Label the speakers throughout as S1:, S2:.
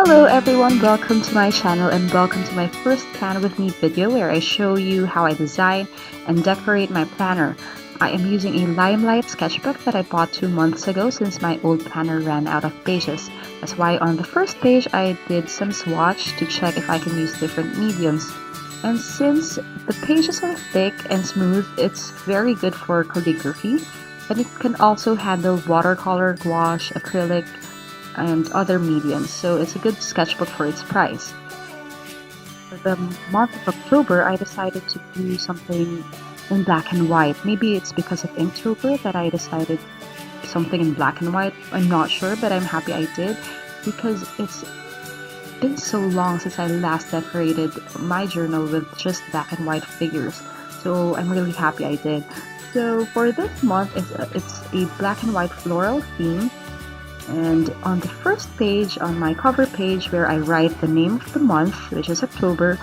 S1: Hello everyone, welcome to my channel and welcome to my first Plan With Me video where I show you how I design and decorate my planner. I am using a Limelight sketchbook that I bought 2 months ago since my old planner ran out of pages. That's why on the first page I did some swatch to check if I can use different mediums. And since the pages are thick and smooth, it's very good for calligraphy, and it can also handle watercolor, gouache, acrylic, and other mediums, so it's a good sketchbook for its price. For the month of October, I decided to do something in black and white. Maybe it's because of Inktober that I decided something in black and white. I'm not sure, but I'm happy I did because it's been so long since I last decorated my journal with just black and white figures. So I'm really happy I did. So for this month, it's a black and white floral theme. And on the first page, on my cover page where I write the name of the month, which is October,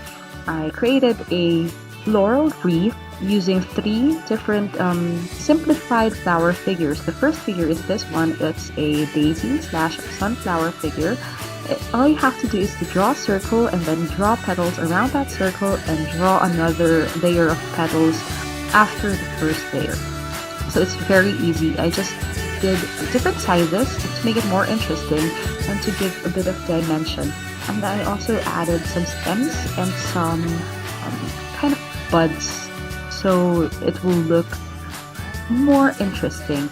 S1: I created a floral wreath using 3 different simplified flower figures. The first figure is this one. It's a daisy slash sunflower figure. All you have to do is to draw a circle and then draw petals around that circle and draw another layer of petals after the first layer. So it's very easy. I just did different sizes to make it more interesting and to give a bit of dimension. And I also added some stems and some kind of buds so it will look more interesting.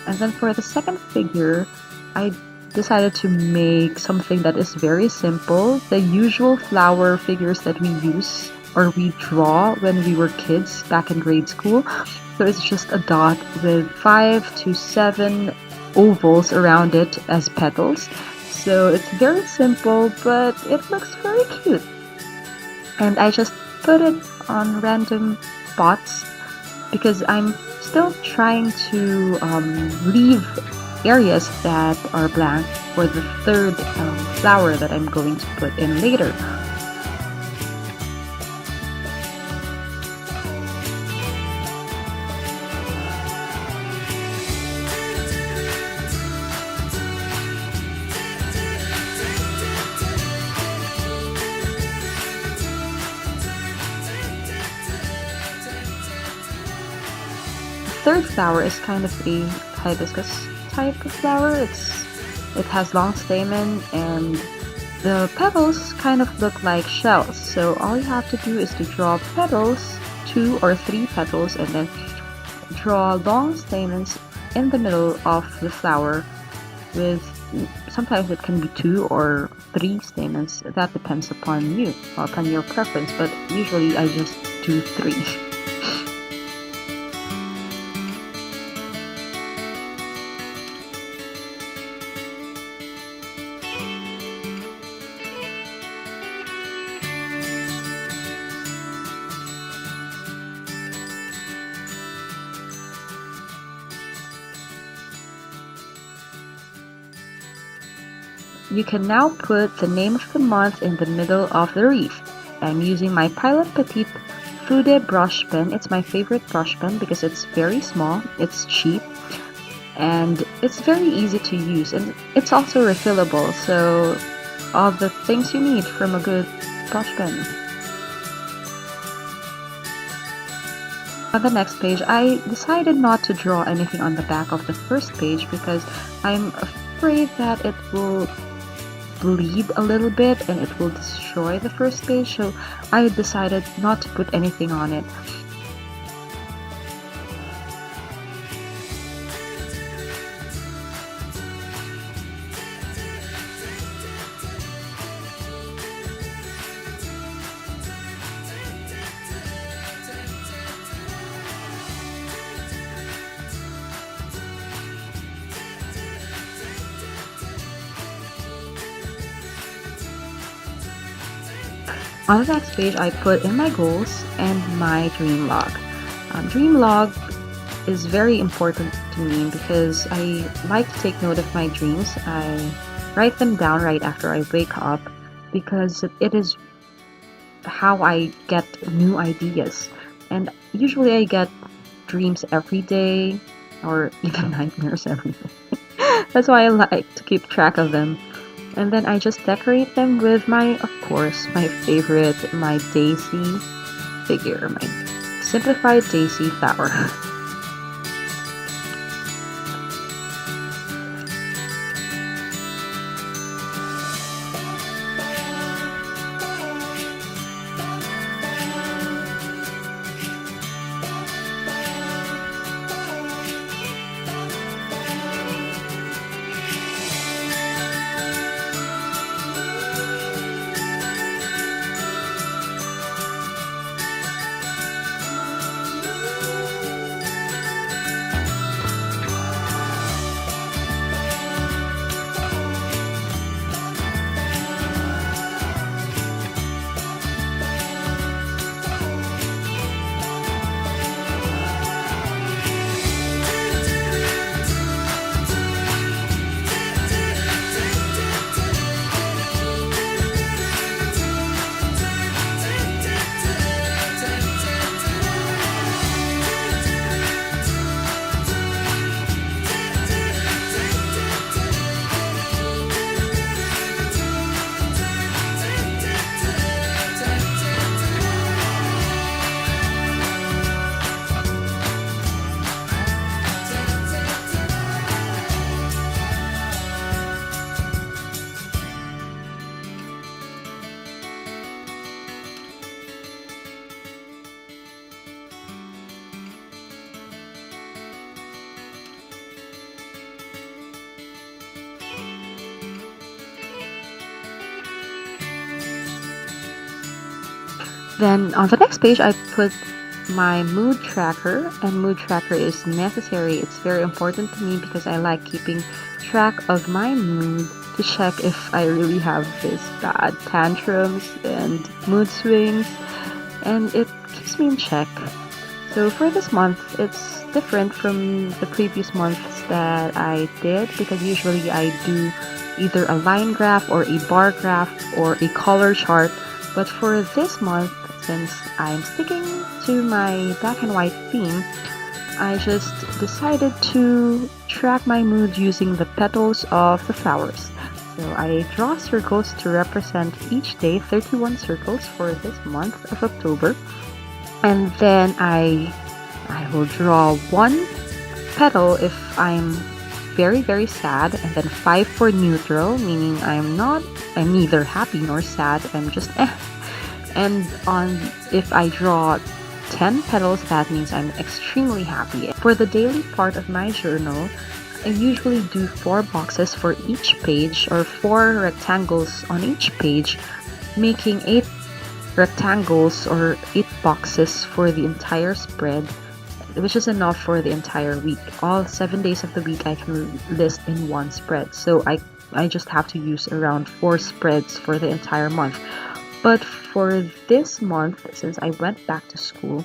S1: And then for the second figure, I decided to make something that is very simple. The usual flower figures that we use or we draw when we were kids back in grade school. So it's just a dot with 5 to 7 ovals around it as petals. So it's very simple, but it looks very cute. And I just put it on random spots because I'm still trying to leave areas that are blank for the third flower that I'm going to put in later. Third flower is kind of a hibiscus type of flower. It has long stamen and the petals kind of look like shells. So all you have to do is to draw petals, 2 or 3 petals, and then draw long stamens in the middle of the flower with sometimes it can be 2 or 3 stamens. That depends upon you, upon your preference, but usually I just do 3. You can now put the name of the month in the middle of the wreath. I'm using my Pilot Petite Fude brush pen. It's my favorite brush pen because it's very small, it's cheap, and it's very easy to use. And it's also refillable, so all the things you need from a good brush pen. On the next page, I decided not to draw anything on the back of the first page because I'm afraid that it will bleed a little bit and it will destroy the first page, so I decided not to put anything on it. On the next page, I put in my goals and my dream log. Dream log is very important to me because I like to take note of my dreams. I write them down right after I wake up because it is how I get new ideas. And usually I get dreams every day or even nightmares every day. That's why I like to keep track of them. And then I just decorate them with my, of course, my favorite, my daisy figure, my simplified daisy flower. Then on the next page, I put my mood tracker, and mood tracker is necessary. It's very important to me because I like keeping track of my mood to check if I really have this bad tantrums and mood swings, and it keeps me in check. So for this month, it's different from the previous months that I did because usually I do either a line graph or a bar graph or a color chart. But for this month, since I'm sticking to my black and white theme, I just decided to track my mood using the petals of the flowers. So I draw circles to represent each day, 31 circles for this month of October. And then I will draw one petal if I'm very, very sad, and then 5 for neutral, meaning I'm neither happy nor sad, I'm just eh. And if I draw 10 petals, that means I'm extremely happy. For the daily part of my journal, I usually do 4 boxes for each page, or 4 rectangles on each page, making 8 rectangles or 8 boxes for the entire spread, which is enough for the entire week. All 7 days of the week I can list in one spread, so I just have to use around 4 spreads for the entire month. But for this month, since I went back to school,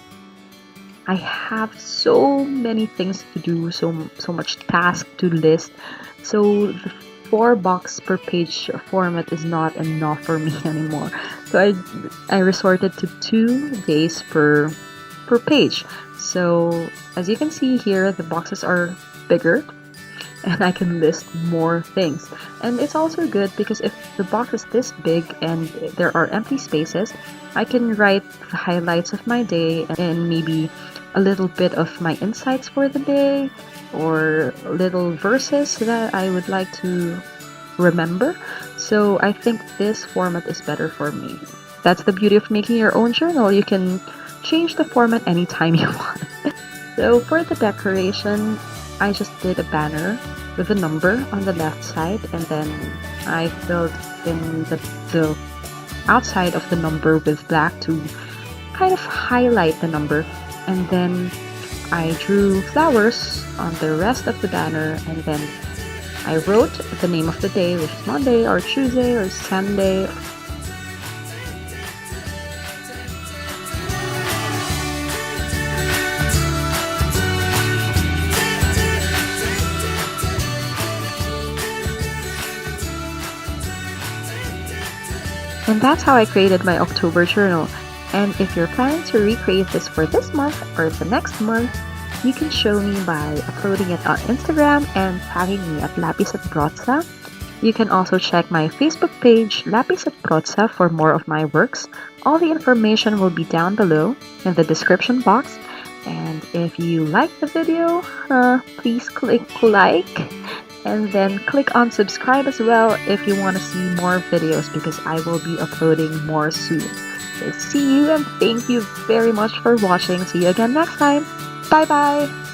S1: I have so many things to do, so much task to list. So the 4 box per page format is not enough for me anymore. So I resorted to 2 days per page. So as you can see here, the boxes are bigger and I can list more things. And it's also good because if the box is this big and there are empty spaces, I can write the highlights of my day and maybe a little bit of my insights for the day or little verses that I would like to remember. So I think this format is better for me. That's the beauty of making your own journal. You can change the format anytime you want. So for the decoration, I just did a banner with a number on the left side, and then I filled in the outside of the number with black to kind of highlight the number, and then I drew flowers on the rest of the banner, and then I wrote the name of the day, which is Monday or Tuesday or Sunday. And that's how I created my October journal. And if you're planning to recreate this for this month or the next month, you can show me by uploading it on Instagram and tagging me at Lapis at Brotza. You can also check my Facebook page, Lapis at Brotza, for more of my works. All the information will be down below in the description box. And if you like the video, please click like and then click on subscribe as well if you want to see more videos, because I will be uploading more soon. So see you and thank you very much for watching. See you again next time. Bye bye!